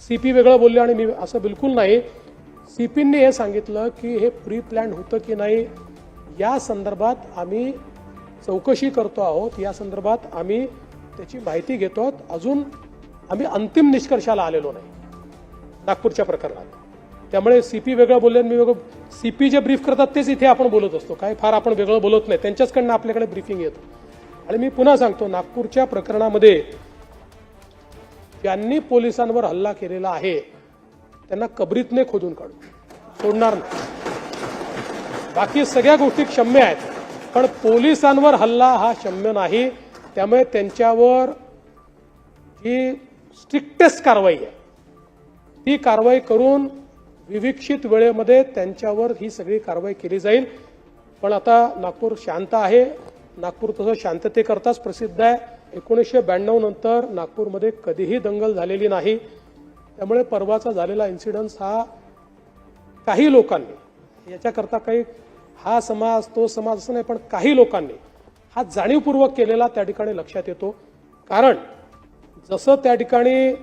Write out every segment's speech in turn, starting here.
CP वेगळं बोलले आणि मी असं बिलकुल नाही। सीपींनी हे सांगितलं की हे प्री प्लॅन होतं की नाही या संदर्भात आम्ही चौकशी करतो आहोत, या संदर्भात आम्ही त्याची माहिती घेतो आहोत। अजून आम्ही अंतिम निष्कर्षाला आलेलो नाही नागपूरच्या प्रकरणात। त्यामुळे सीपी वेगळं बोलले आणि मी वेगळं, सीपी जे ब्रीफ करतात तेच इथे आपण बोलत असतो, काय फार आपण वेगळं बोलत नाही, त्यांच्याचकडनं आपल्याकडे ब्रीफिंग येतं। आणि मी पुन्हा सांगतो, नागपूरच्या प्रकरणामध्ये ज्यांनी पोलिसांवर हल्ला केलेला आहे त्यांना कबरीतने खोदून काढू, सोडणार नाही। बाकी सगळ्या गोष्टी क्षम्य आहेत, पण पोलिसांवर हल्ला हा क्षम्य नाही। त्यामुळे त्यांच्यावर जी स्ट्रिक्टेस्ट कारवाई आहे ती कारवाई करून विविक्षित वेळेमध्ये त्यांच्यावर ही सगळी कारवाई केली जाईल। पण आता नागपूर शांत आहे, नागपूर तसं शांततेकरताच प्रसिद्ध आहे। 1992 नंतर नागपूरमध्ये कधीही दंगल झालेली नाही। त्यामुळे परवाचा झालेला इन्सिडन्स हा काही लोकांनी, याच्याकरता काही हा समाज तो समाज असं नाही, पण काही लोकांनी हा जाणीवपूर्वक केलेला त्या ठिकाणी लक्षात येतो। कारण जसं त्या ठिकाणी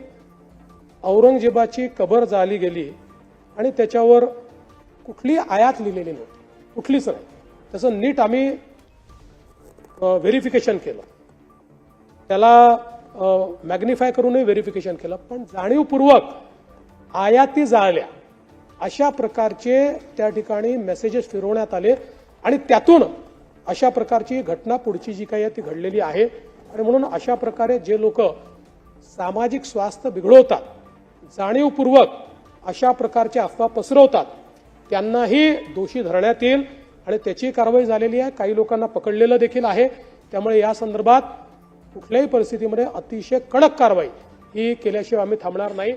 औरंगजेबाची कबर जाळली गेली आणि त्याच्यावर कुठली आयात लिहिलेली नव्हती, कुठलीच नाही, तसं नीट आम्ही व्हेरिफिकेशन केलं, त्याला मॅग्निफाय करूनही व्हेरिफिकेशन केलं, पण जाणीवपूर्वक आयाती जाळल्या अशा प्रकारचे त्या ठिकाणी मेसेजेस फिरवण्यात आले आणि त्यातून अशा प्रकारची घटना पुढची जी काही आहे ती घडलेली आहे। आणि म्हणून अशा प्रकारे जे लोक सामाजिक स्वास्थ्य बिघडवतात, जाणीवपूर्वक अशा प्रकारच्या अफवा पसरवतात, त्यांनाही दोषी धरण्यात येईल आणि त्याची कारवाई झालेली आहे। काही लोकांना पकडलेलं देखील आहे। त्यामुळे या संदर्भात कुठल्याही परिस्थितीमध्ये अतिशय कडक कारवाई ही केल्याशिवाय आम्ही थांबणार नाही।